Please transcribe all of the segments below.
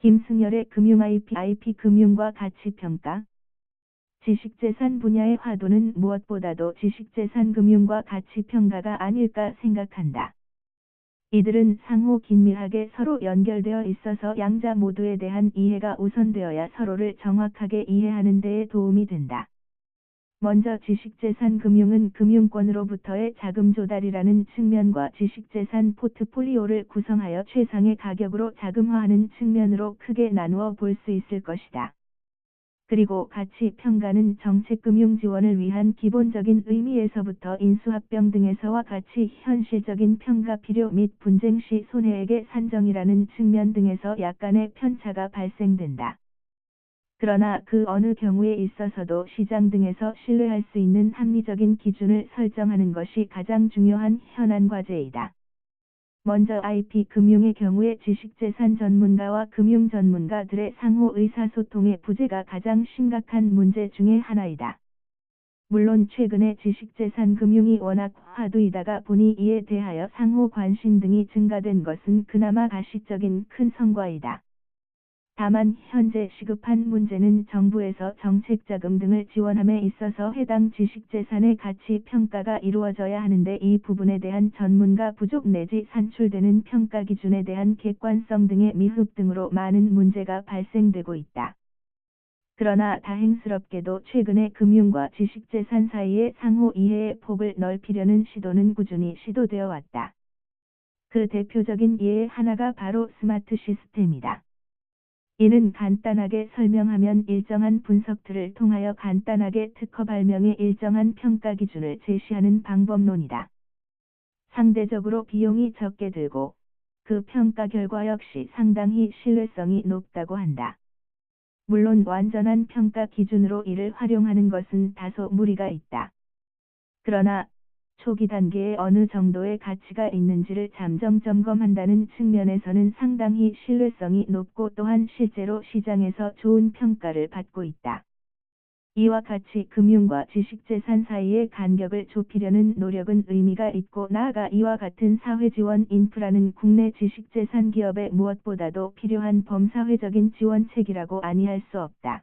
김승열의 금융 IP 금융과 가치평가. 지식재산 분야의 화두는 무엇보다도 지식재산 금융과 가치평가가 아닐까 생각한다. 이들은 상호 긴밀하게 서로 연결되어 있어서 양자 모두에 대한 이해가 우선되어야 서로를 정확하게 이해하는 데에 도움이 된다. 먼저 지식재산 금융은 금융권으로부터의 자금 조달이라는 측면과 지식재산 포트폴리오를 구성하여 최상의 가격으로 자금화하는 측면으로 크게 나누어 볼 수 있을 것이다. 그리고 가치평가는 정책금융 지원을 위한 기본적인 의미에서부터 인수합병 등에서와 같이 현실적인 평가 필요 및 분쟁 시 손해액의 산정이라는 측면 등에서 약간의 편차가 발생된다. 그러나 그 어느 경우에 있어서도 시장 등에서 신뢰할 수 있는 합리적인 기준을 설정하는 것이 가장 중요한 현안 과제이다. 먼저 IP 금융의 경우에 지식재산 전문가와 금융 전문가들의 상호 의사소통의 부재가 가장 심각한 문제 중의 하나이다. 물론 최근에 지식재산 금융이 워낙 화두이다가 보니 이에 대하여 상호 관심 등이 증가된 것은 그나마 가시적인 큰 성과이다. 다만 현재 시급한 문제는 정부에서 정책자금 등을 지원함에 있어서 해당 지식재산의 가치 평가가 이루어져야 하는데 이 부분에 대한 전문가 부족 내지 산출되는 평가 기준에 대한 객관성 등의 미흡 등으로 많은 문제가 발생되고 있다. 그러나 다행스럽게도 최근에 금융과 지식재산 사이의 상호 이해의 폭을 넓히려는 시도는 꾸준히 시도되어 왔다. 그 대표적인 예의 하나가 바로 스마트 시스템이다. 이는 간단하게 설명하면 일정한 분석들을 통하여 간단하게 특허 발명의 일정한 평가 기준을 제시하는 방법론이다. 상대적으로 비용이 적게 들고 그 평가 결과 역시 상당히 신뢰성이 높다고 한다. 물론 완전한 평가 기준으로 이를 활용하는 것은 다소 무리가 있다. 그러나 초기 단계에 어느 정도의 가치가 있는지를 잠정 점검한다는 측면에서는 상당히 신뢰성이 높고 또한 실제로 시장에서 좋은 평가를 받고 있다. 이와 같이 금융과 지식재산 사이의 간격을 좁히려는 노력은 의미가 있고 나아가 이와 같은 사회지원 인프라는 국내 지식재산 기업에 무엇보다도 필요한 범사회적인 지원책이라고 아니할 수 없다.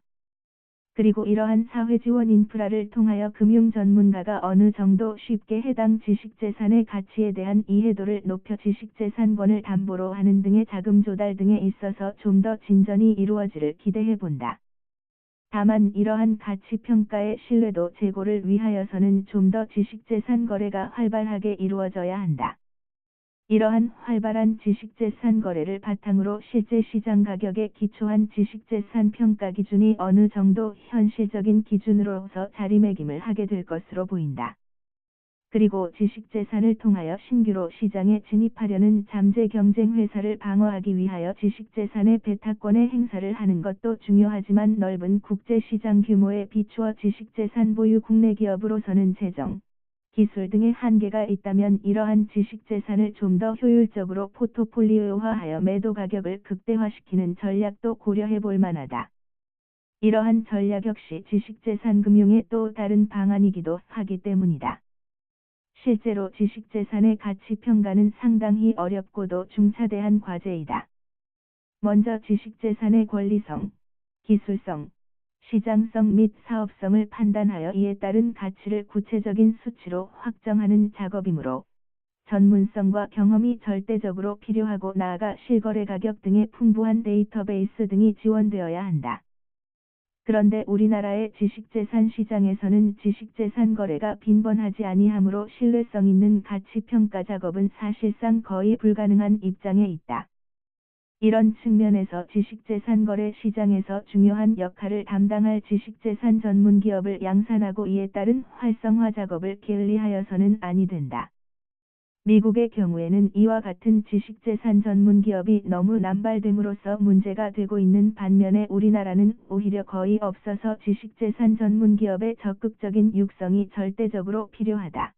그리고 이러한 사회지원 인프라를 통하여 금융 전문가가 어느 정도 쉽게 해당 지식재산의 가치에 대한 이해도를 높여 지식재산권을 담보로 하는 등의 자금 조달 등에 있어서 좀 더 진전이 이루어지를 기대해 본다. 다만 이러한 가치평가의 신뢰도 제고를 위하여서는 좀 더 지식재산 거래가 활발하게 이루어져야 한다. 이러한 활발한 지식재산 거래를 바탕으로 실제 시장 가격에 기초한 지식재산 평가 기준이 어느 정도 현실적인 기준으로서 자리매김을 하게 될 것으로 보인다. 그리고 지식재산을 통하여 신규로 시장에 진입하려는 잠재 경쟁 회사를 방어하기 위하여 지식재산의 배타권의 행사를 하는 것도 중요하지만 넓은 국제시장 규모에 비추어 지식재산 보유 국내 기업으로서는 재정, 기술 등의 한계가 있다면 이러한 지식재산을 좀 더 효율적으로 포트폴리오화하여 매도 가격을 극대화시키는 전략도 고려해 볼 만하다. 이러한 전략 역시 지식재산 금융의 또 다른 방안이기도 하기 때문이다. 실제로 지식재산의 가치 평가는 상당히 어렵고도 중차대한 과제이다. 먼저 지식재산의 권리성, 기술성, 시장성 및 사업성을 판단하여 이에 따른 가치를 구체적인 수치로 확정하는 작업이므로 전문성과 경험이 절대적으로 필요하고 나아가 실거래 가격 등의 풍부한 데이터베이스 등이 지원되어야 한다. 그런데 우리나라의 지식재산 시장에서는 지식재산 거래가 빈번하지 아니하므로 신뢰성 있는 가치평가 작업은 사실상 거의 불가능한 입장에 있다. 이런 측면에서 지식재산 거래 시장에서 중요한 역할을 담당할 지식재산 전문 기업을 양산하고 이에 따른 활성화 작업을 게을리하여서는 아니 된다. 미국의 경우에는 이와 같은 지식재산 전문 기업이 너무 남발됨으로써 문제가 되고 있는 반면에 우리나라는 오히려 거의 없어서 지식재산 전문 기업의 적극적인 육성이 절대적으로 필요하다.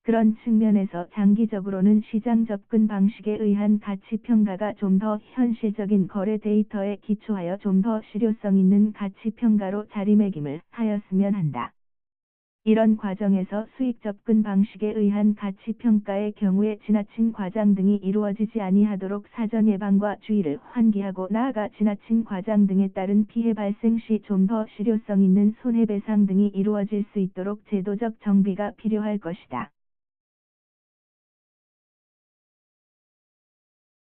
그런 측면에서 장기적으로는 시장 접근 방식에 의한 가치평가가 좀 더 현실적인 거래 데이터에 기초하여 좀 더 실효성 있는 가치평가로 자리매김을 하였으면 한다. 이런 과정에서 수익 접근 방식에 의한 가치평가의 경우에 지나친 과장 등이 이루어지지 아니하도록 사전 예방과 주의를 환기하고 나아가 지나친 과장 등에 따른 피해 발생 시 좀 더 실효성 있는 손해배상 등이 이루어질 수 있도록 제도적 정비가 필요할 것이다.